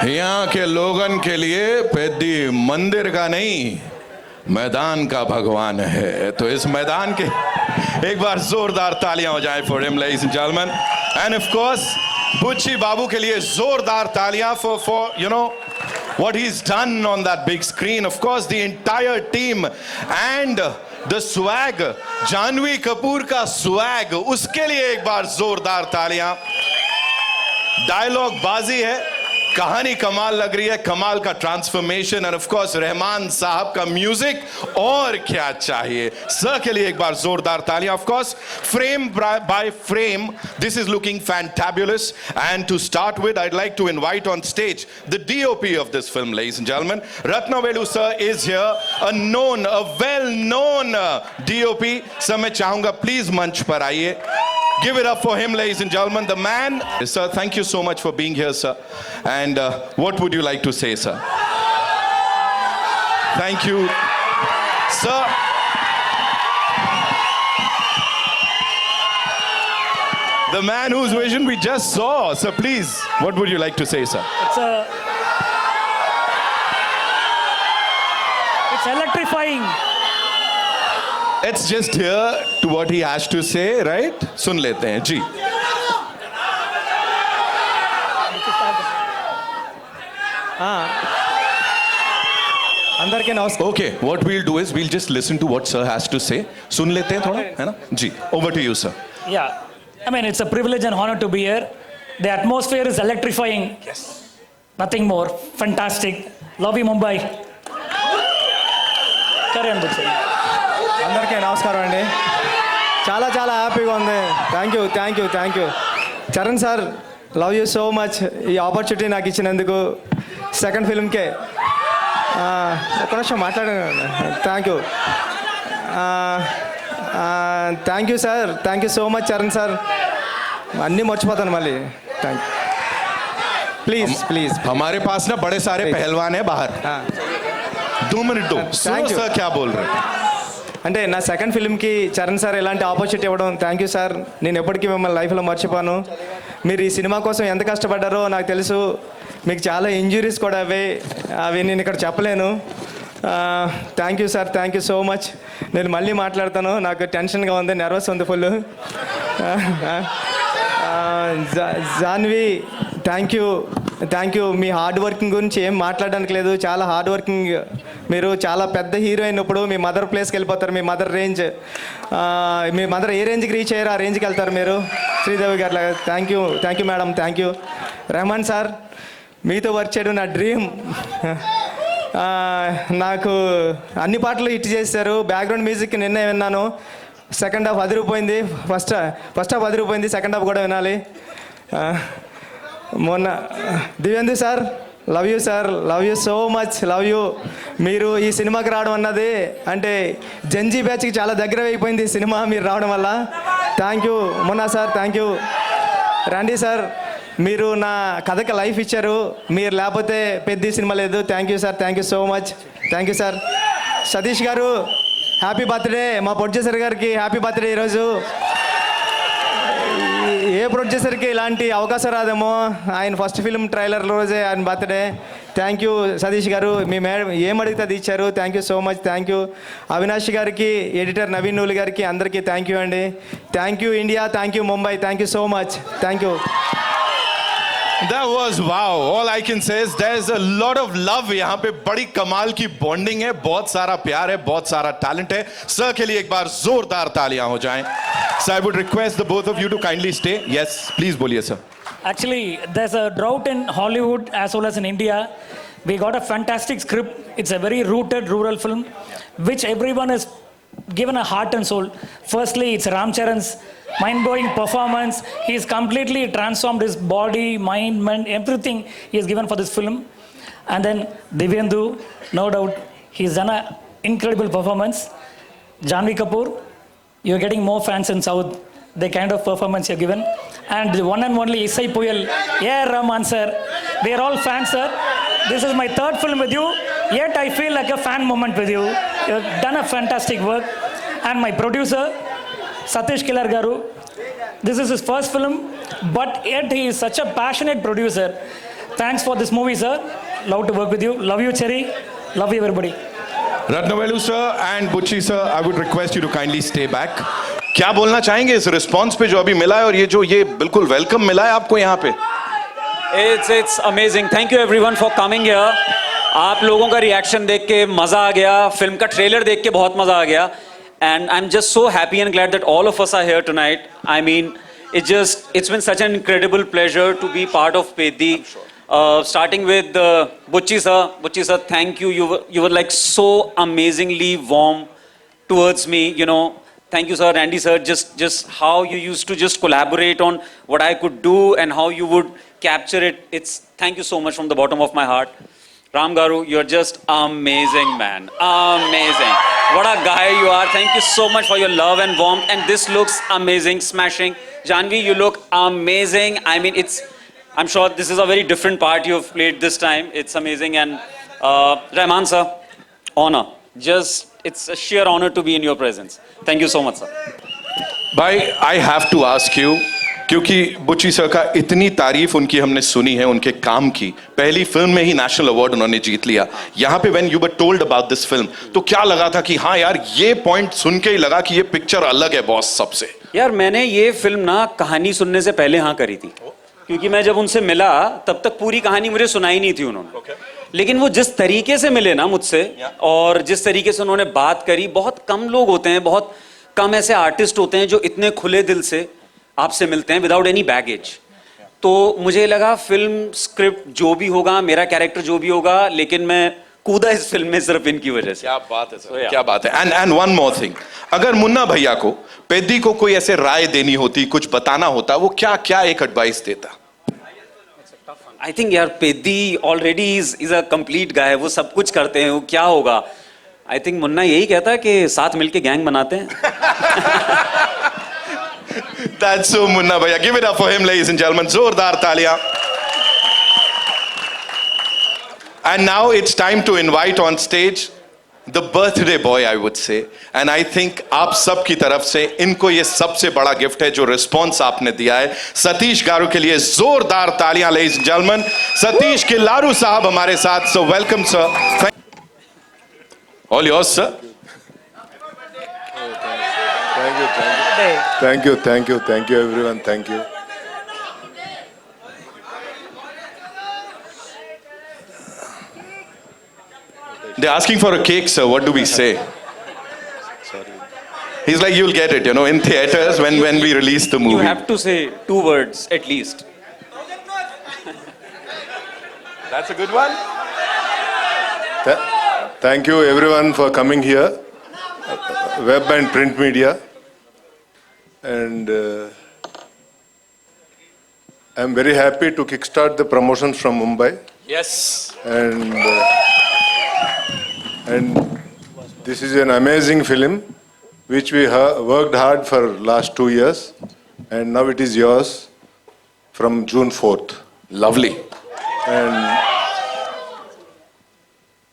यहाँ के लोगन के लिए पेद्दी मंदिर का नहीं मैदान का भगवान है। तो इस मैदान के एक बार जोरदार तालियां हो जाए for him ladies and gentleman. End of course बुच्ची बाबू के लिए जोरदार तालियां for you know what he's done on that big screen. Of course the entire team and the swag, Janhvi Kapoor का swag, उसके लिए एक बार जोरदार तालियां। डायलॉग बाजी है, कहानी कमाल लग रही है, कमाल का transformation end of course Rahman साहब का म्यूजिक, और क्या चाहिए। सर के लिए एक बार जोरदार तालियां। Of course frame by frame this is looking fantabulous and to start with I'd like to invite on stage the DOP of this film, ladies and gentlemen. Ratnavelu sir is here, a well known DOP. Sir मैं चाहूंगा please मंच पर आइए। Give it up for him, ladies and gentlemen, the man. Sir, thank you so much for being here, sir. And what would you like to say, sir? Thank you, sir. The man whose vision we just saw. Sir, please, what would you like to say, sir? It's electrifying. Let's just hear to what he has to say, right? सुन लेते हैं जी। अंदर के नमस्कार। Okay, what we'll do is we'll just listen to what sir has to say. सुन लेते हैं थोड़ा, है ना? जी, over to you, sir. Yeah, I mean, it's a privilege and honor to be here. The atmosphere is electrifying. Yes. Nothing more. Fantastic. Love you, Mumbai. Carry on, Buchi. అందరికీ నమస్కారం అండి। చాలా చాలా హ్యాపీగా ఉంది। Thank you Charan sir, love you so much. ఈ opportunity నాకు ఇచ్చినందుకు సెకండ్ ఫిల్మ్కే ఒక్క నిమిషం మాట్లాడాను। Thank you sir, thank you so much Charan sir. అన్నీ మర్చిపోతాను మళ్ళీ। Thank you. ప్లీజ్ हमारे पास ना बड़े सारे पहलवान हैं बाहर। 2 मिनट दो। Thank you. सर क्या बोल रहे हैं? అంటే నా సెకండ్ ఫిల్మ్కి చరణ్ సార్ ఎలాంటి ఆపర్చునిటీ ఇవ్వడం, థ్యాంక్ యూ సార్। నేను ఎప్పటికీ మిమ్మల్ని లైఫ్లో మర్చిపోను। మీరు ఈ సినిమా కోసం ఎంత కష్టపడ్డారో నాకు తెలుసు। మీకు చాలా ఇంజురీస్ కూడా అవి నేను ఇక్కడ చెప్పలేను। Thank you sir, thank you so much. నేను మళ్ళీ మాట్లాడతాను, నాకు టెన్షన్గా ఉంది, నర్వస్ ఉంది ఫుల్। Janhvi thank you. మీ హార్డ్ వర్కింగ్ గురించి ఏం మాట్లాడడానికి లేదు, చాలా హార్డ్ వర్కింగ్ మీరు। చాలా పెద్ద హీరో అయినప్పుడు మీ మదర్ ప్లేస్కి వెళ్ళిపోతారు, మీ మదర్ రేంజ్, మీ మదర్ ఏ రేంజ్కి రీచ్ అయ్యారో ఆ రేంజ్కి వెళ్తారు మీరు, శ్రీదేవి గారు లాగా। Thank you madam, thank you. Rahman sir, మీతో వర్క్ చేయడం నా డ్రీమ్। నాకు అన్ని పాటలు హిట్ చేశారు। బ్యాక్గ్రౌండ్ మ్యూజిక్ నిన్నే విన్నాను, సెకండ్ హాఫ్ అదిరిపోయింది। ఫస్ట్ హాఫ్ అదిరిపోయింది, సెకండ్ హాఫ్ కూడా వినాలి। మొన్న Divyendu sir, love you sir, love you so much, love you. మీరు ఈ సినిమాకి రావడం అన్నది అంటే జంజీ బ్యాచ్కి చాలా దగ్గర అయిపోయింది ఈ సినిమా మీరు రావడం వల్ల। థ్యాంక్ యూ మొన్న సార్, థ్యాంక్ యూ। రండి సార్, మీరు నా కథకి లైఫ్ ఇచ్చారు, మీరు లేకపోతే పెద్ద సినిమా లేదు। Thank you sir, thank you so much, thank you sir. Satish గారు హ్యాపీ బర్త్డే, మా ప్రొడ్యూసర్ గారికి హ్యాపీ బర్త్డే ఈరోజు। ఏ ప్రొడ్యూసర్కి ఇలాంటి అవకాశం రాదేమో, ఆయన ఫస్ట్ ఫిల్మ్ ట్రైలర్ రోజే ఆయన బర్త్డే। థ్యాంక్ యూ సతీష్ గారు, మీ మేడం ఏం అడిగితే అది ఇచ్చారు। Thank you so much, thank you. Avinash గారికి, ఎడిటర్ నవీన్ నూలి గారికి, అందరికీ థ్యాంక్ యూ అండి। Thank you India, thank you Mumbai, thank you so much, thank you. That was wow. All I can say is there's a lot of love यहाँ पे, बड़ी कमाल की bonding है, बहुत सारा प्यार है, बहुत सारा टैलेंट है। सर के लिए एक बार जोरदार तालियां हो जाएं। So I would request the both of you to kindly stay. Yes, please बोलिए sir. Actually, there's a drought in Hollywood as well as in India. We got a fantastic script. It's a very rooted rural film, which everyone is given a heart and soul. Firstly, it's Ram Charan's mind-blowing performance. He's completely transformed his body, mind, everything he has given for this film. And then Divyendu, no doubt, he's done an incredible performance. Janvi Kapoor, you're getting more fans in South, the kind of performance you've given. And the one and only Isai Puyal, yeah, Rahman sir, we are all fans, sir. This is my third film with you, yet I feel like a fan moment with you. You've done a fantastic work. And my producer, Satish Kilar Garu, this is his first film, but yet he is such a passionate producer. Thanks for this movie, sir. Love to work with you. Love you, Cherry. Love you, everybody. Ratnavelu sir and Bucci sir, I would request you to kindly stay back. क्या बोलना चाहेंगे इस response पे जो अभी मिला है और ये बिल्कुल वेलकम मिला है आपको यहाँ पे? It's amazing. Thank you everyone for coming here. आप लोगों का रिएक्शन देख के मजा आ गया, फिल्म का ट्रेलर देख के बहुत मजा आ गया, and I'm just so happy and glad that all of us are here tonight. I mean, it's been such an incredible pleasure to be part of Peddi. Starting with Bucci sir. Bucci sir, thank you. You were like so amazingly warm towards me. You know, thank you sir, Randy sir. Just how you used to just collaborate on what I could do and how you would capture it. Thank you so much from the bottom of my heart. Ram Garu, you're just amazing, man. Amazing. What a guy you are. Thank you so much for your love and warmth. And this looks amazing, smashing. Janvi, you look amazing. I mean, I'm sure this is a very different part you've played this time. It's amazing. And Rahman sir, honor. It's a sheer honor to be in your presence. Thank you so much, sir. भाई, I have to ask you, क्योंकि बुच्ची sir का इतनी तारीफ उनकी हमने सुनी है उनके काम की, पहली फिल्म में ही नेशनल अवार्ड उन्होंने जीत लिया। यहाँ पे when you were told about this film, तो क्या लगा था कि हाँ यार ये पॉइंट सुन के ही लगा कि ये पिक्चर अलग है बॉस सबसे? यार मैंने ये फिल्म ना कहानी सुनने से पहले हाँ करी थी, क्योंकि मैं जब उनसे मिला तब तक पूरी कहानी मुझे सुनाई नहीं थी उन्होंने। लेकिन वो जिस तरीके से मिले ना मुझसे और जिस तरीके से उन्होंने बात करी, बहुत कम लोग होते हैं, बहुत कम ऐसे आर्टिस्ट होते हैं जो इतने खुले दिल से आपसे मिलते हैं विदाउट एनी बैगेज। तो मुझे लगा फिल्म स्क्रिप्ट जो भी होगा, मेरा कैरेक्टर जो भी होगा, लेकिन मैं कूदा इस फिल्म में सिर्फ इनकी वजह से। क्या बात है सर, क्या बात है। एंड वन मोर थिंग, अगर मुन्ना भैया को पेद्दी को कोई ऐसे राय देनी होती, कुछ बताना होता, वो क्या एक एडवाइस देता? आई थिंक यार Peddi already is a complete guy, वो सब कुछ करते हैं, वो क्या होगा। आई थिंक मुन्ना यही कहता है कि साथ मिलके गैंग बनाते हैं। That's so Munna Bhaiya. Give it up for him, ladies and gentlemen. Zordar taaliyan. And now it's time to invite on stage the birthday boy, I would say. And I think आप सब की तरफ से इनको ये सबसे बड़ा gift है जो रिस्पॉन्स आपने दिया है। सतीश गारू के लिए जोरदार तालियां, ladies and gentlemen. सतीश किल्लारू साहब हमारे साथ, so welcome sir. All yours sir. Thank you everyone, thank you. They're asking for a cake, sir. What do we say? Sorry. He's like, you'll get it, in theaters when we release the movie. You have to say 2 words at least. That's a good one. Thank you everyone for coming here, web and print media. And I'm very happy to kickstart the promotions from Mumbai. Yes. And this is an amazing film which we worked hard for last 2 years, and now it is yours from June 4th. Lovely. And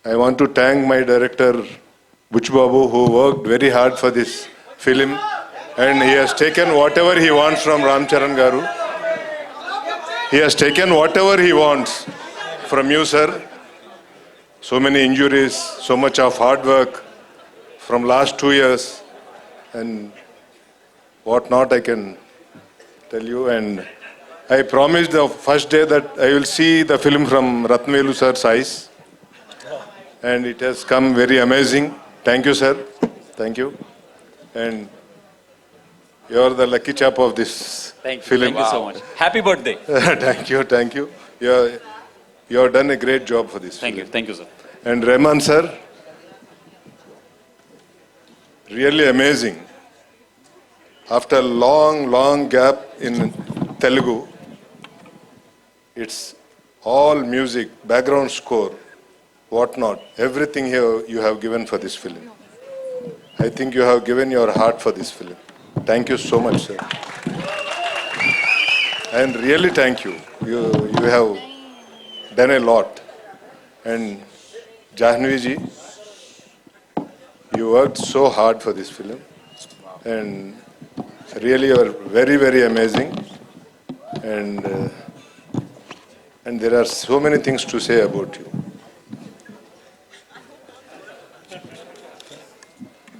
I want to thank my director Buch Babu, who worked very hard for this film, and he has taken whatever he wants from Ram Charan Garu. He has taken whatever he wants from you, sir. So many injuries, so much of hard work from last 2 years, and what not I can tell you. And I promised the first day that I will see the film from Ratnavelu sir's eyes, and it has come very amazing. Thank you, sir. Thank you. And you are the lucky chap of this Thank you. film. Thank you so much. Happy birthday. Thank you. You have done a great job for this Thank film. you. Thank you, sir. And Rahman sir, really amazing. After a long gap in Telugu, it's all music, background score, whatnot, everything here you have given for this film. I think you have given your heart for this film. Thank you so much, sir. And really thank you. You have done a lot. And Jahnavi ji, you worked so hard for this film, and really you are very amazing. And And there are so many things to say about you.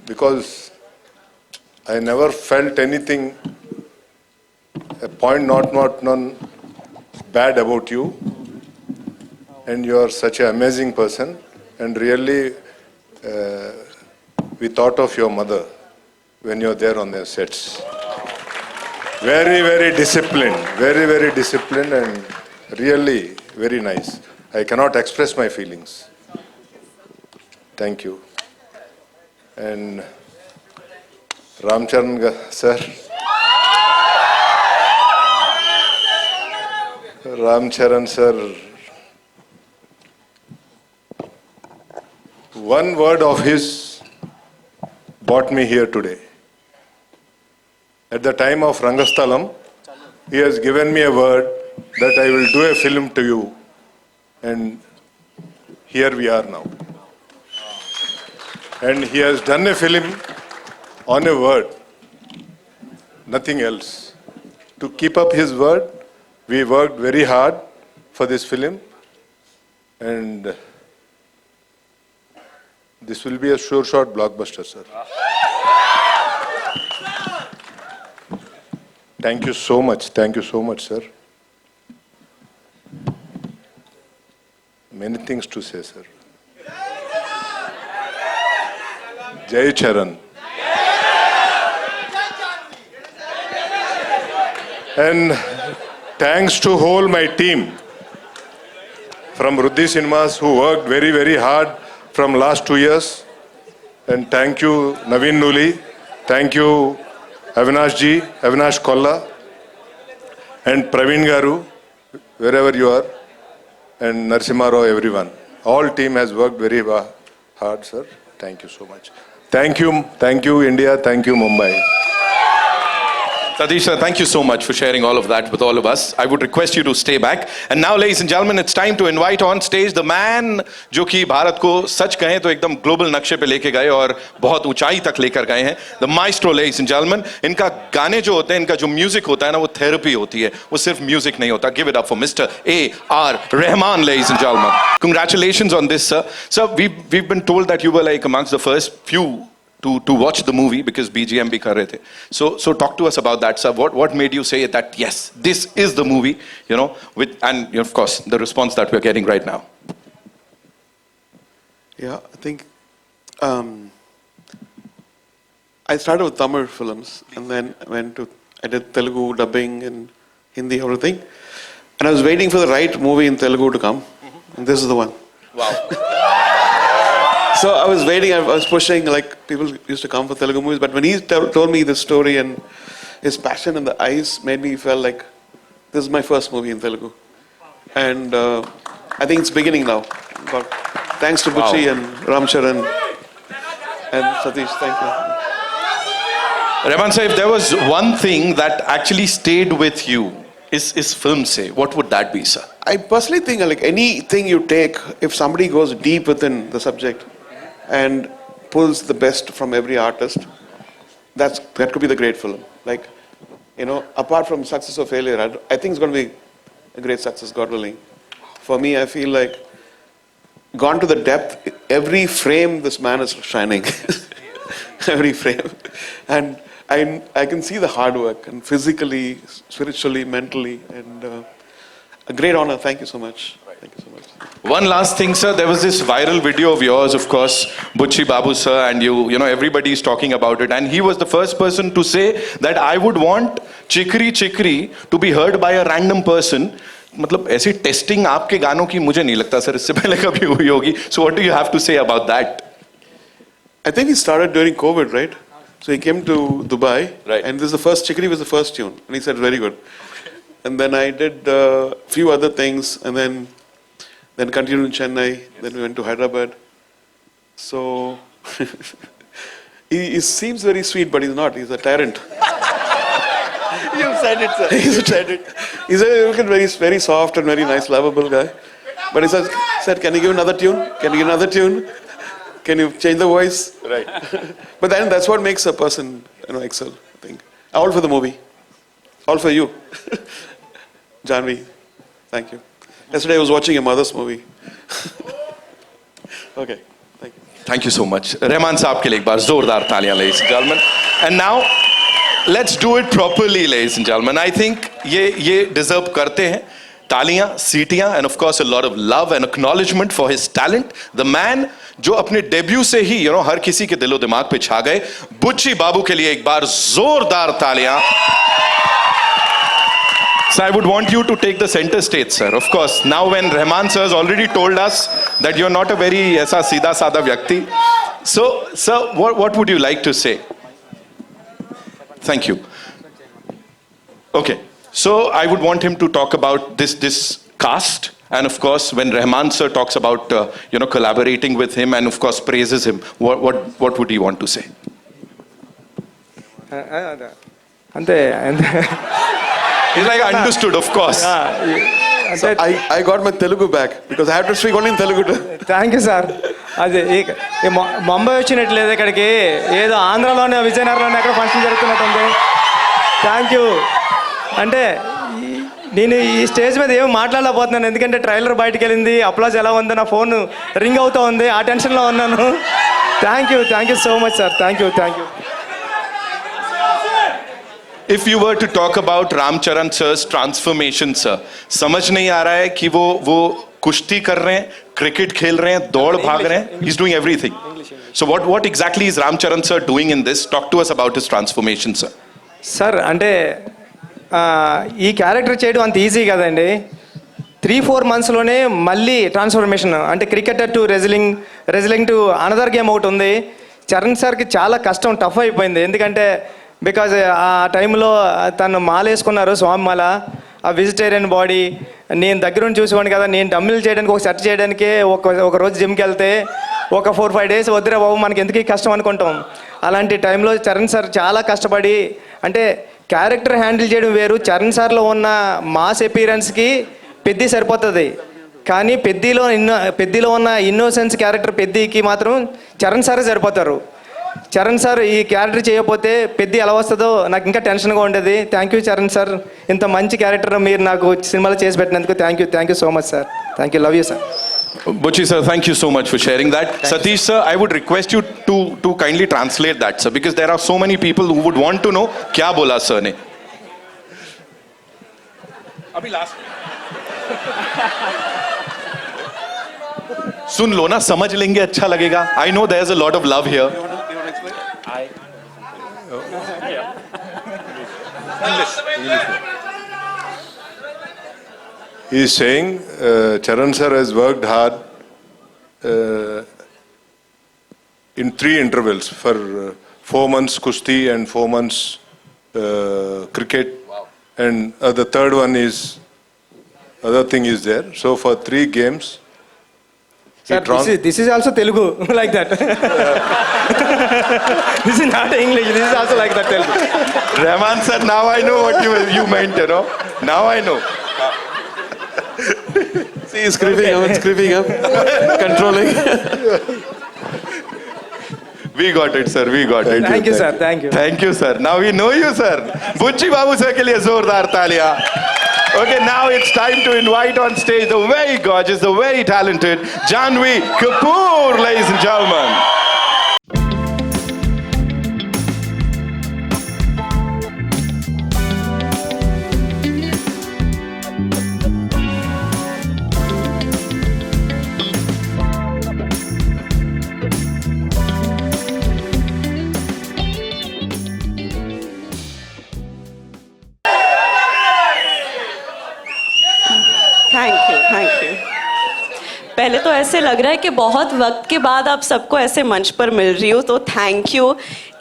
Because I never felt anything, a point not none bad about you. And you are such an amazing person. And really, we thought of your mother when you're there on the sets. Very, very disciplined and really very nice. I cannot express my feelings. Thank you. And sir. Ramcharan sir. One word of his brought me here today. At the time of Rangasthalam, he has given me a word that I will do a film to you. And here we are now. And he has done a film on a word, nothing else. To keep up his word, we worked very hard for this film. And this will be a sure shot blockbuster, sir. Thank you so much, sir. Many things to say, sir. Jai Charan. And thanks to whole my team from Ruddhi Cinemas who worked very, very hard from last 2 years. And thank you, Naveen Nuli. Thank you, Avinash Kolla, and Praveen Garu, wherever you are, and Narasimha Rao, everyone. All team has worked very hard, sir. Thank you so much. Thank you, India. Thank you, Mumbai. Satish sir, thank you so much for sharing all of that with all of us. I would request you to stay back. And now, ladies and gentlemen, it's time to invite on stage the man जो कि भारत को सच कहें तो एकदम global नक्शे पे लेके गए और बहुत ऊंचाई तक लेकर गए हैं. The maestro, ladies and gentlemen. इनका गाने जो होते हैं, इनका जो म्यूजिक होता है ना, वो थेरेपी होती है. वो सिर्फ म्यूजिक नहीं होता. Give it up for Mr. A.R. Rahman, ladies and gentlemen. Congratulations on this, sir. Sir, we've been told that you were like amongst the first few to watch the movie because BGM bhi kar rahe the. So talk to us about that, sir. What made you say that yes, this is the movie, you know, and of course the response that we're getting right now. Yeah, I think I started with Tamil films and then I did Telugu dubbing and Hindi, everything. And I was waiting for the right movie in Telugu to come. And this is the one. Wow. So I was waiting, I was pushing, like people used to come for Telugu movies, but when he told me this story and his passion in the eyes made me feel like this is my first movie in Telugu. And I think it's beginning now. But thanks to Bucci and Ramcharan and Satish, thank you. Rahman sir, if there was one thing that actually stayed with you, is film say, what would that be, sir? I personally think like anything you take, if somebody goes deep within the subject and pulls the best from every artist, that could be the great film. Like, you know, apart from success or failure, I think it's going to be a great success, God willing. For me, I feel like gone to the depth, every frame this man is shining. Every frame. And I can see the hard work, and physically, spiritually, mentally, and a great honor. Thank you so much. Thank you so much. One last thing, sir. There was this viral video of yours, of course, Bucci Babu sir, and you know, everybody is talking about it. And he was the first person to say that I would want Chikri Chikri to be heard by a random person. मतलब ऐसी testing आपके गानों की मुझे नहीं लगता sir इससे पहले कभी हुई होगी. So what do you have to say about that? I think he started during COVID, right? So he came to Dubai, Right. and this is the first, Chikri was the first tune, and he said, very good. And then I did a few other things, and then continued in Chennai, then we went to Hyderabad. So, he seems very sweet, but he's not, he's a tyrant. You said it, sir. He's a tyrant. He's a very, very soft and very nice, lovable guy. But he said, can you give another tune? Can you give another tune? Can you change the voice? Right. But then that's what makes a person, you know, excel, I think. All for the movie. All for you. Janvi, thank you. Yesterday I was watching your mother's movie. Okay, thank you. Thank you so much Rahman साहब के लिए एक बार जोरदार तालियां ladies and gentleman and now let's do it properly ladies and gentleman I think ये deserve करते हैं तालियां सीटियां end of course a lot of love and acknowledgement for his talent the man जो अपने डेब्यू से ही हर किसी के दिलो दिमाग पे छा गए बुच्ची बाबू के लिए एक बार जोरदार तालियां So I would want you to take the center stage, sir. Of course, now when Rahman sir has already told us that you're not a very aisa seedha sada vyakti. So, sir, what would you like to say? Thank you. Okay. So I would want him to talk about this cast. And of course, when Rahman sir talks about, collaborating with him and of course praises him, what would he want to say? అంతే He's like, understood, of course. అంటే I got my Telugu back because I have to speak only in Telugu. Thank you sir అది ముంబై వచ్చినట్లేదు ఇక్కడికి ఏదో ఆంధ్రాలోనే విజయనగరంలోనే ఎక్కడ function జరుగుతున్నట్టుంది thank you అంటే నేను ఈ stage మీద ఏమి మాట్లాడలేకపోతున్నాను ఎందుకంటే ట్రైలర్ బయటకు వెళ్ళింది అప్లాజ్ ఎలా ఉంది నా ఫోన్ రింగ్ అవుతూ ఉంది ఆ టెన్షన్లో ఉన్నాను thank you so much sir thank you If you were to talk about Ramcharan sir's transformation, sir, समझ नहीं आ रहा है कि वो कुश्ती कर रहे हैं, क्रिकेट खेल रहे हैं, दौड़ भाग रहे हैं. He's doing everything. So what exactly is Ramcharan sir doing in this? Talk to us about his transformation, sir. Sir అంటే ఈ క్యారెక్టర్ చేయడం అంత ఈజీ కదండి 3-4 మంత్స్లోనే మళ్ళీ ట్రాన్స్ఫర్మేషన్ అంటే cricketer to wrestling to another game ఒకటి ఉంది చరణ్ సార్కి చాలా కష్టం టఫ్ అయిపోయింది ఎందుకంటే బికాజ్ ఆ టైంలో తను మాల వేసుకున్నారు స్వామి మాల ఆ వెజిటేరియన్ బాడీ నేను దగ్గరుండి చూసేవాడిని కదా నేను డమ్మిల్ చేయడానికి ఒక సెట్ చేయడానికే ఒక రోజు జిమ్కి వెళ్తే ఒక 4-5 డేస్ వద్దురా బాబు మనకి ఎందుకు కష్టం అనుకుంటాం అలాంటి టైంలో చరణ్ సార్ చాలా కష్టపడి అంటే క్యారెక్టర్ హ్యాండిల్ చేయడం వేరు చరణ్ సార్లో ఉన్న మాస్ అపీరెన్స్కి పెద్ది సరిపోతుంది కానీ పెద్దిలో ఉన్న ఇన్నోసెన్స్ క్యారెక్టర్ పెద్దికి మాత్రం చరణ్ సారే సరిపోతారు చరణ్ సార్ ఈ క్యారెక్టర్ చేయకపోతే పెద్ద ఎలా వస్తుందో నాకు ఇంకా టెన్షన్గా ఉండేది థ్యాంక్ యూ చరణ్ సార్ ఇంత మంచి క్యారెక్టర్ మీరు నాకు సినిమాలో చేసి పెట్టినందుకు thank you so much sir thank you love you sir Buchi sir, thank you so much for sharing that. Satish sir, I would request you to kindly translate that, sir, because there are so many people who would want to know kya bola sir ne. Abhi last. सुन लो ना समझ लेंगे अच्छा लगेगा. I know there's a lot of love here. He is saying Charan sir has worked hard in 3 intervals for 4 months kushti and 4 months cricket. Wow. And the third one is other thing is there. So for 3 games. Sir, this is also Telugu like that. This is not English. This is also like that Telugu. Rahman sir, now I know what you meant, Now I know. See, he's creeping up, controlling. We got it, sir. We got it. Thank you, sir. Thank you. Thank you, sir. Now we know you, sir. Buchi Babu sir ke liye zordar taaliyan. Okay, now it's time to invite on stage the very gorgeous, the very talented Janhvi Kapoor, ladies and gentlemen. Thank you पहले तो ऐसे लग रहा है कि बहुत वक्त के बाद आप सबको ऐसे मंच पर मिल रही हूँ तो थैंक यू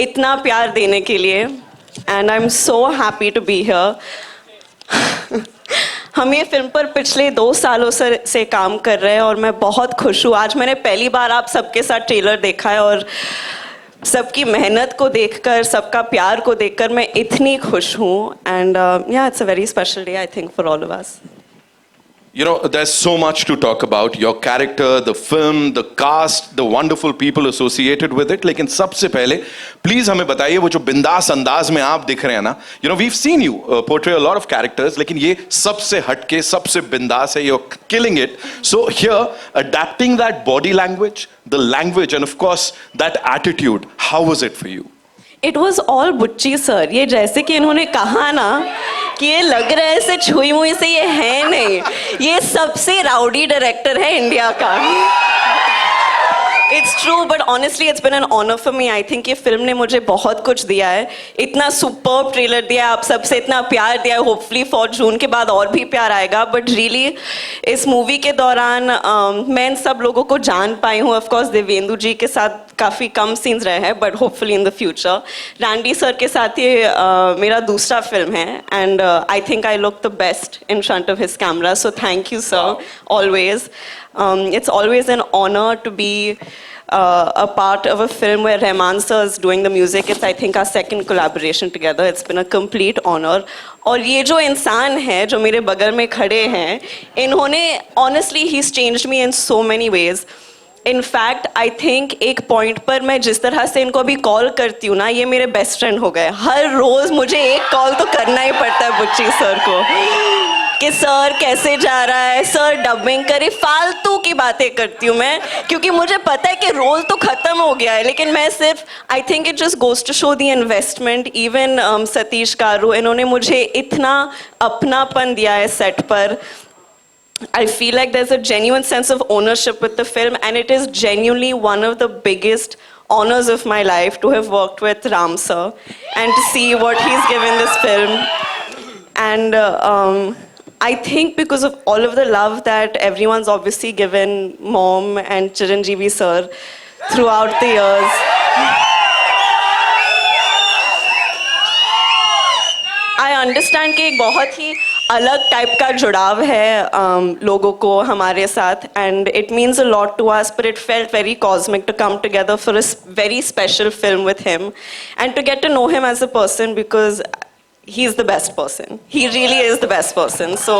इतना प्यार देने के लिए and I am so happy to be here हम ये फिल्म पर पिछले 2 सालों से काम कर रहे हैं और मैं बहुत खुश हूँ आज मैंने पहली बार आप सबके साथ ट्रेलर देखा है और सबकी मेहनत को देखकर सबका प्यार को देखकर मैं इतनी खुश हूँ एंड या it's a very special day I think for all of us You know, there's so much to talk about. Your character, the film, the cast, the wonderful people associated with it. लेकिन सबसे पहले please हमें बताइए वो जो बिंदास अंदाज में आप दिख रहे हैं ना, you know, we've seen you portray a lot of characters, लेकिन ये सबसे हटके, सबसे बिंदास है. You're killing it. So here, adapting that body language, the language, and of course that attitude, how was it for you? It was all बुच्ची sir. ये जैसे कि इन्होंने कहा ना कि ये लग रहा है ऐसे छुई मुई से, ये है नहीं. ये सबसे राउडी डायरेक्टर है इंडिया का. It's true, but honestly it's been an honour for me. I think ये फिल्म ने मुझे बहुत कुछ दिया है. इतना सुपर्ब ट्रेलर दिया है, आप सबसे इतना प्यार दिया है. होपफुली फॉर जून के बाद और भी प्यार आएगा. बट रियली इस मूवी के दौरान मैं इन सब लोगों को जान पाई हूँ. ऑफकोर्स देवेंदु जी के साथ काफ़ी कम सीन्स रहे हैं, but hopefully in the future. Randy sir के साथ ये मेरा दूसरा फिल्म है, and I think I look the best in front of his camera. So thank you sir, always. It's always an honor to be a part of a film where Rahman sir is doing the music. It's, I think, our second collaboration together. It's been a complete honor. और ये जो इंसान है जो मेरे बगल में खड़े हैं, इन्होंने honestly he's changed me in so many ways. In fact, I think एक पॉइंट पर मैं जिस तरह से इनको अभी कॉल करती हूँ ना, ये मेरे बेस्ट फ्रेंड हो गए. हर रोज मुझे एक कॉल तो करना ही पड़ता है बुच्ची सर को कि सर कैसे जा रहा है, सर डबिंग करे. फालतू की बातें करती हूँ मैं, क्योंकि मुझे पता है कि रोल तो खत्म हो गया है, लेकिन मैं सिर्फ I think it just goes to show the investment. Even Satish garu, इन्होंने मुझे इतना अपनापन दिया है सेट पर. I feel like there's a genuine sense of ownership with the film, and it is genuinely one of the biggest honors of my life to have worked with Ram sir and to see what he's given this film. And I think because of all of the love that everyone's obviously given Mom and Chiranjeevi sir throughout the years, I understand कि एक बहुत ही अलग type का जुड़ाव है लोगों को हमारे साथ, and it means a lot to us. But it felt very cosmic to come together for a very special film with him and to get to know him as a person, because he is the best person. He really is the best person. So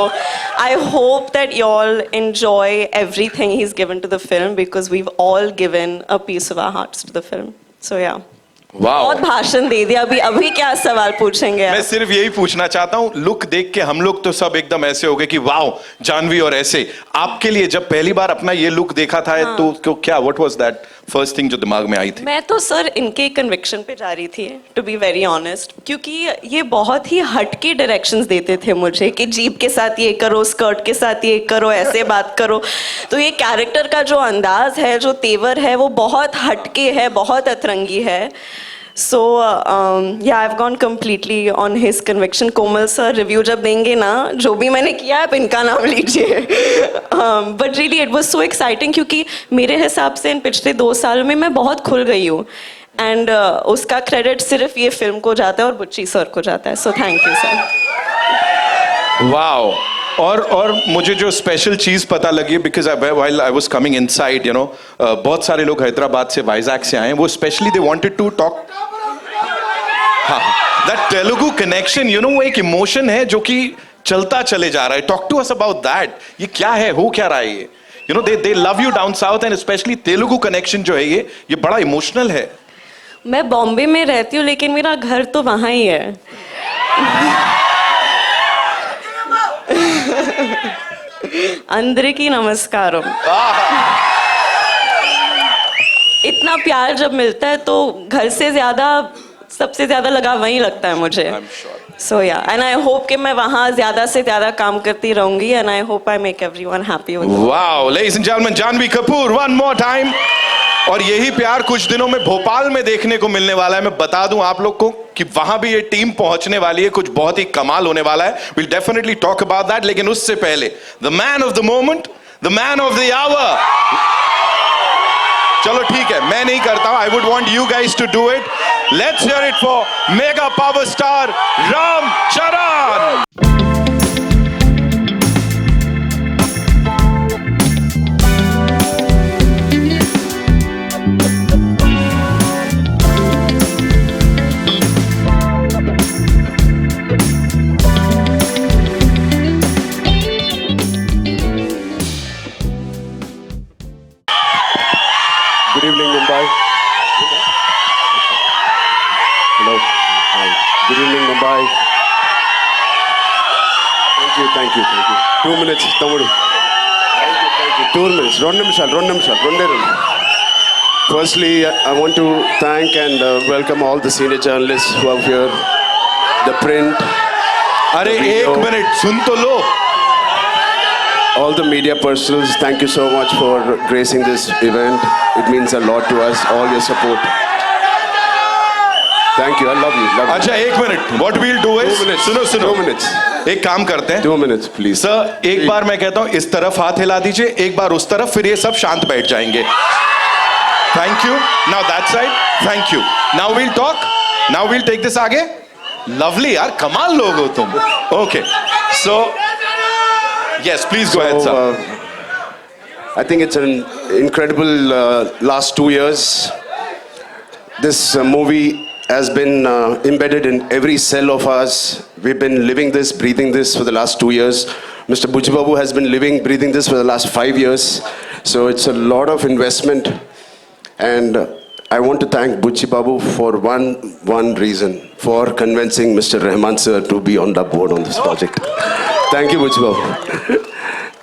I hope that you all enjoy everything he's given to the film, because we've all given a piece of our hearts to the film. So yeah. बहुत भाषण दे दिया. अभी क्या सवाल पूछेंगे आप? मैं सिर्फ यही पूछना चाहता हूँ, लुक देख के हम लोग तो सब एकदम ऐसे हो गए कि वाओ जानवी. और ऐसे आपके लिए जब पहली बार अपना ये लुक देखा था, हाँ. तो क्या what was that first thing जो दिमाग में आई थी? मैं तो सर इनके कन्विक्शन पे जा रही थी, टू बी वेरी ऑनेस्ट, क्योंकि ये बहुत ही हटके डायरेक्शंस देते थे मुझे कि जीप के साथ ये करो, स्कर्ट के साथ ये करो, ऐसे बात करो. तो ये कैरेक्टर का जो अंदाज है, जो तेवर है, वो बहुत हटके है, बहुत अतरंगी है. So yeah, I've gone completely on his conviction. Komal sir review जब देंगे ना, जो भी मैंने किया आप इनका नाम लीजिए. But really it was so exciting, क्योंकि मेरे हिसाब से इन पिछले 2 सालों में मैं बहुत खुल गई हूँ, एंड उसका क्रेडिट सिर्फ ये फिल्म को जाता है और बुच्ची सर को जाता है. So thank you sir. Wow. और मुझे जो स्पेशल चीज पता लगी, because while I was coming inside, you know, बहुत सारे लोग हैदराबाद से, वाइजैक से आए हैं. वो specially they wanted to talk. That Telugu connection, you know, वो एक इमोशन है जो कि चलता चले जा रहा है. Talk to us about that. ये क्या है, हो क्या रहा है ये? You know, they love you down south, and specially Telugu connection जो है ये बड़ा इमोशनल है. मैं बॉम्बे में रहती हूँ, लेकिन मेरा घर तो वहाँ ही है. अंदरिकी नमस्कारम. इतना प्यार जब मिलता है तो घर से ज्यादा, सबसे ज्यादा लगाव वहीं लगता है मुझे. सो या, एंड आई होप कि मैं वहाँ ज्यादा से ज्यादा काम करती रहूंगी, and I hope I make everyone happy with. Wow, ladies and gentleman, Janhvi Kapoor one more time. और यही प्यार कुछ दिनों में भोपाल में देखने को मिलने वाला है. मैं बता दूं आप लोग को कि वहां भी ये टीम पहुंचने वाली है, कुछ बहुत ही कमाल होने वाला है. Will definitely talk about that. लेकिन उससे पहले the man of the moment, the man of the hour. चलो ठीक है, मैं नहीं करता हूं. I would want you guys to do it. Let's hear it for mega power star Ram Charan. Good evening, Mumbai. Hello. Hi. Good evening, Mumbai. Thank you. 2 minutes, Tamudu. Thank you. 2 minutes. 2 నిమిషాలు. Firstly, I want to thank and welcome all the senior journalists who are here, the print, अरे the एक video, minute सुन तो लो. all the media persons. Thank you so much for gracing this event. It means a lot to us, all your support. Thank you, I love you. अच्छा एक minute. What we'll do is 2 minutes. सुनो 2 minutes. एक काम करते हैं. 2 minutes, please. Sir एक बार मैं कहता हूं इस तरफ हाथ हिला दीजिए, एक बार उस तरफ, फिर ये सब शांत बैठ जाएंगे. Thank you. Now that side. Thank you. Now we'll talk. Now we'll take this आगे. लवली यार, कमाल लोग हो तुम. Okay so yes please go ahead sir. I think it's an incredible last 2 years. This movie has been embedded in every cell of us. We've been living this, breathing this for the last 2 years. Mr. Butchi Babu has been living, breathing this for the last 5 years. So it's a lot of investment. And I want to thank Butchi Babu for one reason, for convincing Mr. Rahman sir to be on the board on this project. Thank you, Butchi Babu.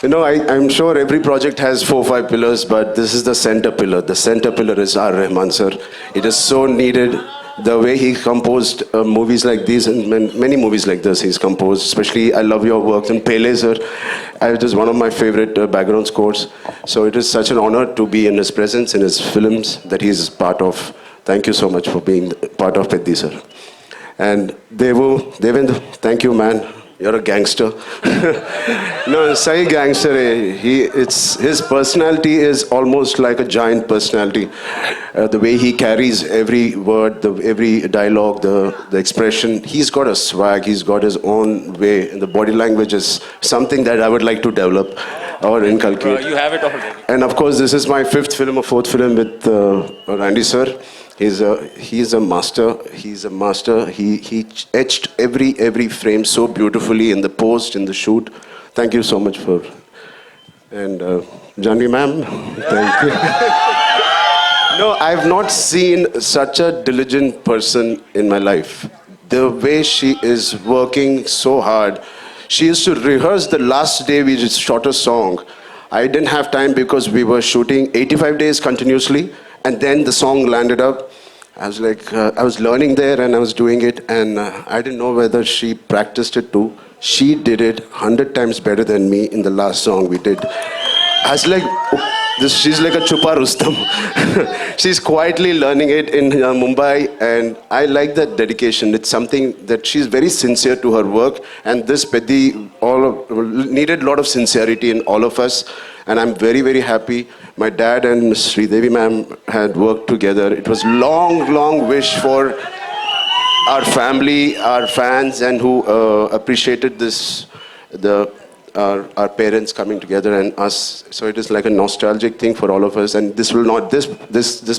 You know, I'm sure every project has 4-5 pillars, but this is the center pillar. The center pillar is R. Rahman sir. It is so needed. The way he composed movies like these, and many movies like this he's composed, especially I love your work. And Pele sir, it is one of my favorite background scores. So it is such an honor to be in his presence, in his films that he's part of. Thank you so much for being part of Peddi sir. And Devendra, thank you man. You're a gangster. No, Sai gangster. His personality is almost like a giant personality. The way he carries every word, every dialogue, the expression. He's got a swag. He's got his own way. And the body language is something that I would like to develop or inculcate. You have it already. And of course, this is my 5th film or 4th film with Randy sir. He's a master. He's a master. He etched every frame so beautifully in the post, in the shoot. Thank you so much for. And Janvi ma'am, thank you. No, I've not seen such a diligent person in my life. The way she is working so hard. She used to rehearse the last day we just shot a song. I didn't have time because we were shooting 85 days continuously. And then the song landed up. I was like, I was learning there and I was doing it. And I didn't know whether she practiced it too. She did it 100 times better than me in the last song we did. I was like, she's like a Chupa Rustam. She's quietly learning it in Mumbai. And I like that dedication. It's something that she's very sincere to her work. And this Peddi needed a lot of sincerity in all of us. And I'm very, very happy. My dad and Ms. Sridevi ma'am had worked together. It was long wish for our family, our fans, and who appreciated this, our parents coming together and us. So it is like a nostalgic thing for all of us. And this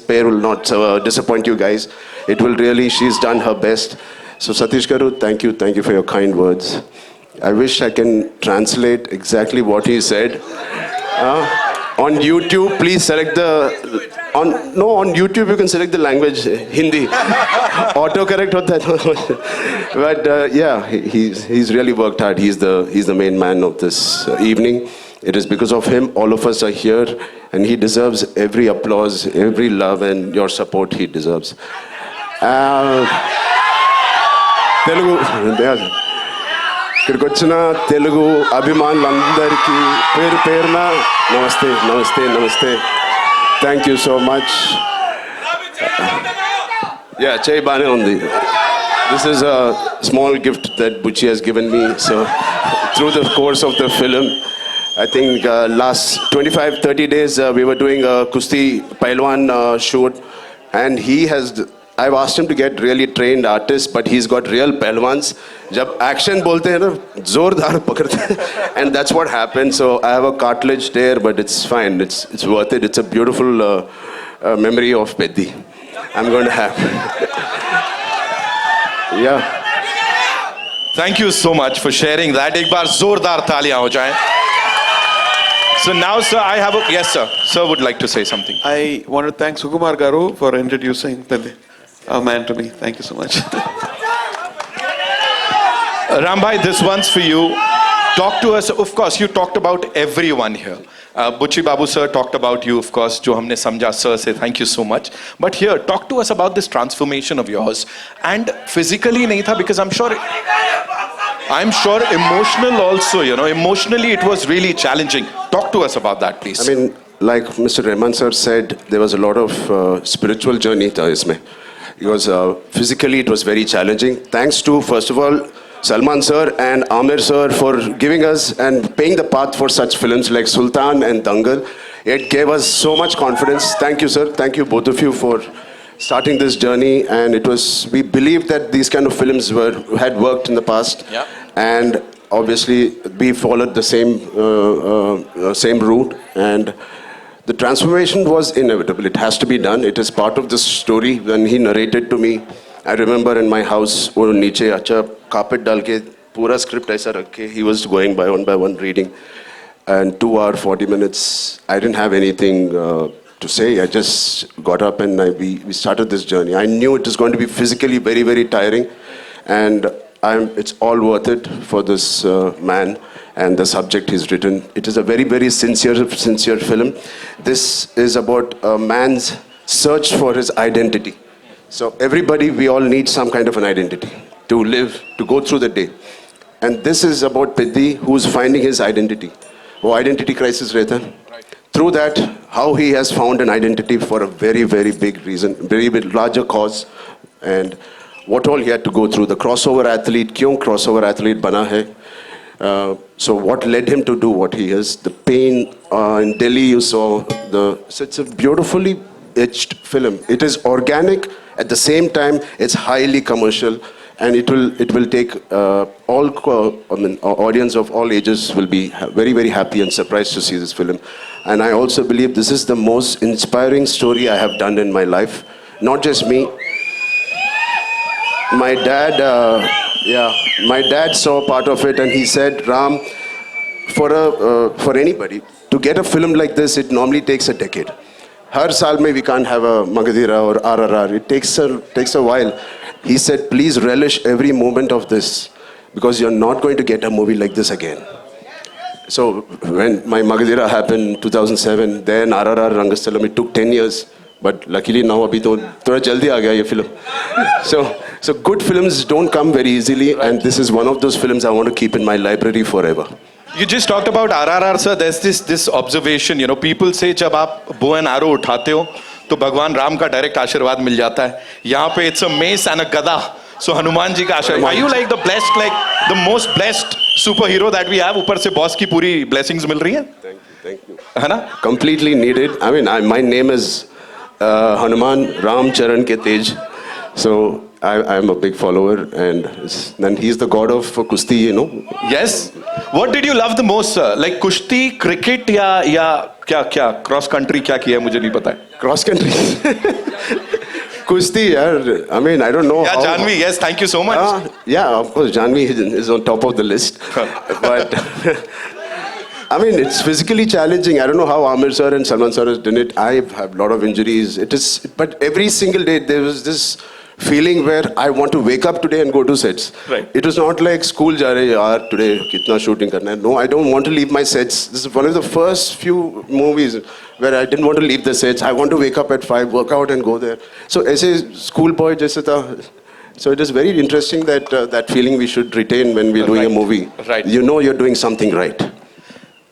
pair will not disappoint you guys. It will really, she's done her best. So Satish Garu, thank you for your kind words. I wish I can translate exactly what he said. On YouTube, please select on YouTube you can select the language Hindi. Autocorrect hota hai. But yeah, he's really worked hard. He's the main man of this evening. It is because of him all of us are here, and he deserves every applause, every love, and your support he deserves. Telugu. ఇక్కడికి వచ్చిన తెలుగు అభిమానులందరికీ పేరు పేరున నమస్తే. Thank you so much. Yeah చేయి బాగానే ఉంది. This is a small gift that Butchi has given me. So through the course of the film, I think last 25-30 days we were doing a Kusti Pailwan shoot, and I've asked him to get really trained artists, but he's got real Pailwans. Jab action bolte hain na, zordar pakadte hain. And that's what happened. So I have a cartilage there, but it's fine. It's worth it. It's a beautiful memory of Peddi I'm going to have. Yeah. Thank you so much for sharing that. एक बार जोरदार तालियां हो जाएं. So now, sir, I have a yes, sir. Sir would like to say something. I want to thank Sukumar Garu for introducing our man to me. Thank you so much. Rambhai, this one's for you. Talk to us. Of course, you talked about everyone here. Buchi Babu sir talked about you, of course. Jo humne samjha, sir, say thank you so much. But here, talk to us about this transformation of yours. And physically nahi tha, because I'm sure emotional also, you know, emotionally it was really challenging. Talk to us about that, please. I mean, like Mr. Rahman sir said, there was a lot of spiritual journey tha isme. Because physically it was very challenging. Thanks to, first of all, Salman sir and Amir sir for giving us and paying the path for such films like Sultan and Dangal. It gave us so much confidence. Thank you, sir. Thank you, both of you, for starting this journey. And we believed that these kind of films had worked in the past. Yeah. And obviously, we followed the same route. And the transformation was inevitable. It has to be done. It is part of the story. When he narrated to me, I remember in my house, wo niche acha carpet dal ke pura script aisa rakh ke he was going by one reading, and 2 hours 40 minutes. I didn't have anything to say. I just got up and we started this journey. I knew it was going to be physically very, very tiring, and it's all worth it for this man and the subject he's written. It is a very, very sincere film. This is about a man's search for his identity. So everybody, we all need some kind of an identity to live, to go through the day. And this is about Piddi, who's finding his identity. Oh, identity crisis rehta. Right. Through that, how he has found an identity for a very, very big reason, very big, larger cause, and what all he had to go through. The crossover athlete, kyun crossover athlete bana hai? So what led him to do what he is? The pain in Delhi, you saw so it's a beautifully etched film. It is organic. At the same time, it's highly commercial, and it will take audience of all ages will be very, very happy and surprised to see this film. And I also believe this is the most inspiring story I have done in my life. Not just me. My dad, my dad saw part of it, and he said, Ram, for anybody to get a film like this, it normally takes a decade. Har saal mein we can't have a Magadhira or RRR. It takes a while. He said, please relish every moment of this, because you're not going to get a movie like this again. So when my Magadhira happened in 2007, then RRR Rangasthalam, it took 10 years. But luckily now abhi to thoda jaldi aa gaya ye film. So good films don't come very easily, and this is one of those films I want to keep in my library forever. You just talked about RRR, sir. There's this observation, you know, people say जब आप bow and arrow उठाते हो तो भगवान राम का direct आशीर्वाद मिल जाता है. यहाँ पे it's a mace and a gada. So Hanuman ji का आशीर्वाद. Are you like the blessed, like the most blessed superhero that we have? ऊपर से boss की पूरी blessings मिल रही हैं? Thank you. है ना? Completely needed. I mean, my name is Hanuman Ram Charan Ke Tej. So I'm a big follower, and then he's the god of kushti, you know. Yes. What did you love the most, sir? Like kushti, cricket, या क्या cross country क्या किया मुझे नहीं पता है. Cross country. Kushti, yaar. I mean, I don't know. Yeah, Janvi. Yes, thank you so much. Yeah, of course, Janvi is on top of the list. But I mean, it's physically challenging. I don't know how Amir sir and Salman sir has done it. I have a lot of injuries. But every single day there was this feeling where I want to wake up today and go to sets. Right. It was not like school ja rahe yaar, today kitna shooting karna hai. No, I don't want to leave my sets. This is one of the first few movies where I didn't want to leave the sets. I want to wake up at 5, work out and go there. So aise school boy jaise tha. So it is very interesting that that feeling we should retain when we're doing a movie. Right. You know you're doing something right.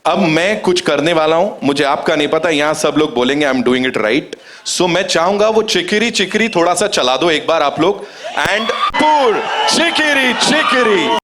अब मैं कुछ करने वाला हूं, मुझे आपका नहीं पता, यहां सब लोग बोलेंगे I am doing it right. So मैं चाहूंगा वो चिकिरी चिकिरी थोड़ा सा चला दो एक बार आप लोग. एंड पूर चिकिरी चिकिरी.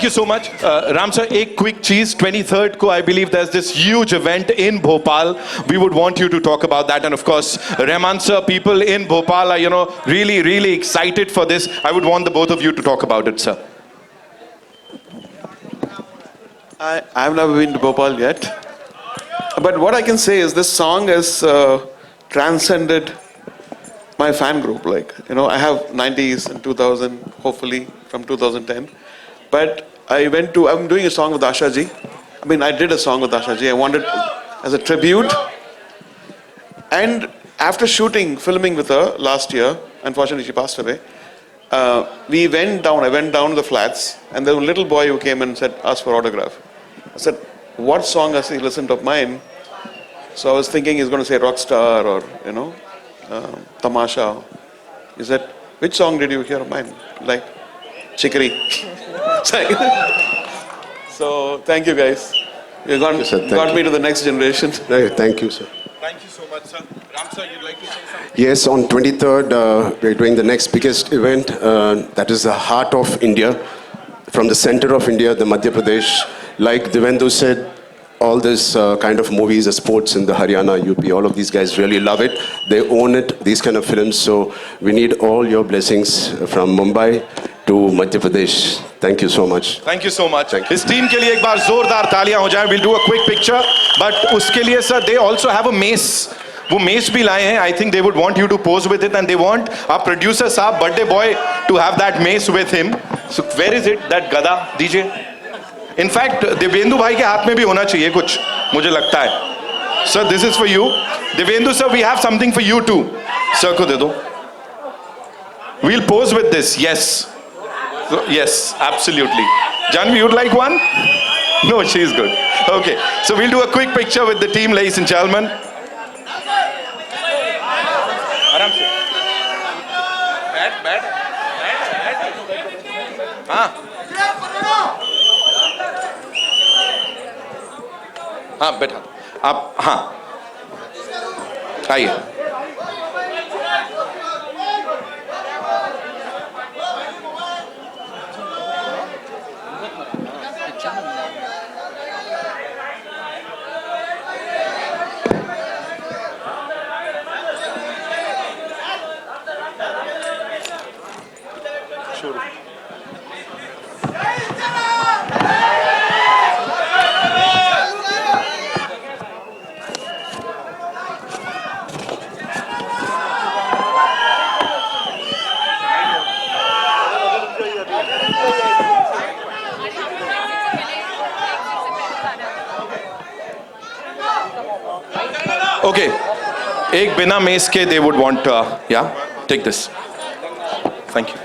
Thank you so much. Ram sir, a quick cheese. 23rd ko, I believe there's this huge event in Bhopal. We would want you to talk about that. And of course, Rahman sir, people in Bhopal are, really, really excited for this. I would want the both of you to talk about it, sir. I've never been to Bhopal yet. But what I can say is this song has transcended my fan group. I have 90s and 2000, hopefully from 2010. But I'm doing a song with Asha ji. I did a song with Asha ji. I wanted as a tribute. And after filming with her last year, unfortunately she passed away, I went down to the flats, and there was a little boy who came and asked for autograph. I said, what song has he listened of mine? So I was thinking he's going to say Rockstar or, Tamasha. He said, which song did you hear of mine? Like, Chikri. So, thank you guys. You got me to the next generation. Thank you, sir. Thank you so much, sir. Ram sir, you'd like to say something? Yes, on 23rd, we're doing the next biggest event. That is the heart of India. From the center of India, the Madhya Pradesh. Like Divendu said, all this kind of movies, the sports in the Haryana, UP, all of these guys really love it. They own it, these kind of films. So we need all your blessings from Mumbai to Madhya Pradesh. Thank you so much. Thank you so much. His team के लिए एक बार जोरदार तालियां हो जाएं. We'll do a quick picture. But उसके लिए sir, they also have a mace. वो mace भी लाए हैं. I think they would want you to pose with it, and they want our producer साहब, birthday boy, to have that mace with him. So where is it? That gada, DJ? In fact, Divendu bhai के हाथ में भी होना चाहिए कुछ, मुझे लगता है. Sir, this is for you. Divendu sir, we have something for you too. Sir को दे दो. We'll pose with this. Yes. So, yes, absolutely. Janvi, you'd like one? No, she's good. Okay. So we'll do a quick picture with the team, ladies and gentlemen. Aram se. Bad. हाँ बैठा आप. हाँ आइए. Okay, एक बिना mess के they would want take this. Thank you.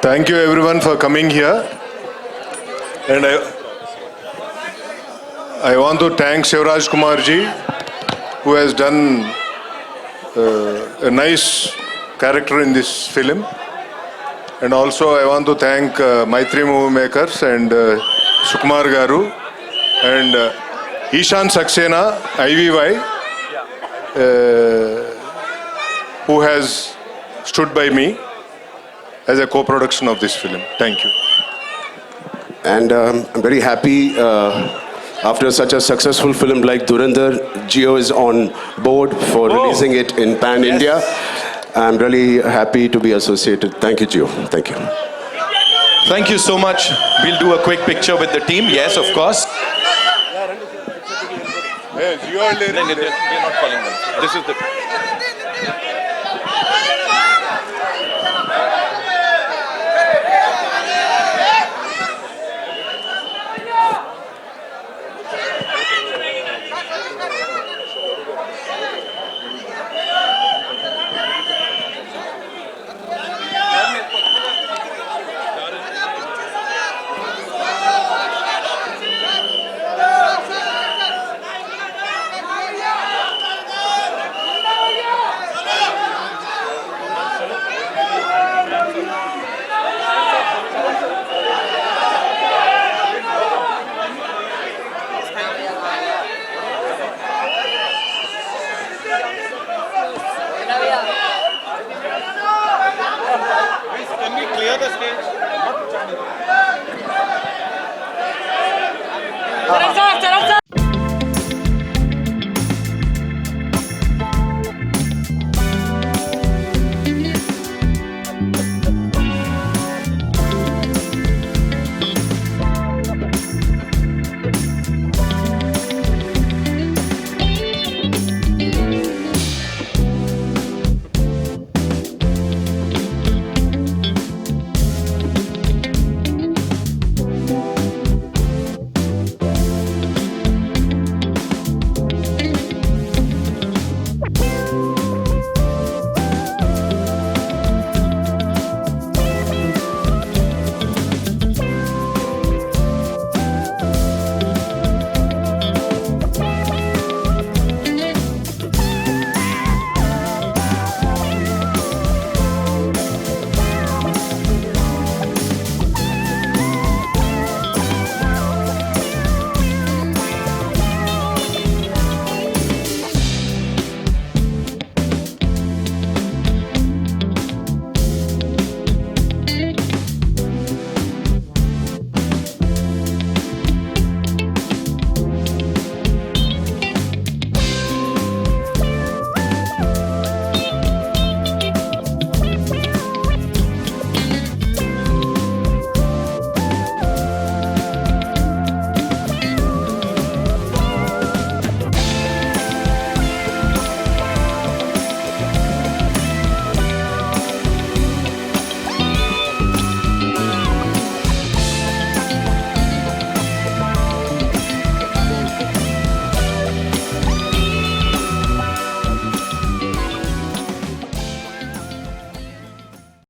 Thank you everyone for coming here. And I want to thank Shivraj Kumar ji, who has done a nice character in this film. And also I want to thank Maitri Movie Makers and Sukumar Garu and Ishan Saxena, IVY, who has stood by me as a co-production of this film. Thank you. And I'm very happy after such a successful film like Dhurandhar, Jio is on board for releasing it in Pan India. I'm really happy to be associated. Thank you, Jio. Thank you. Thank you so much. We'll do a quick picture with the team. Yes, of course. Yes, you are We are not calling them. This is the.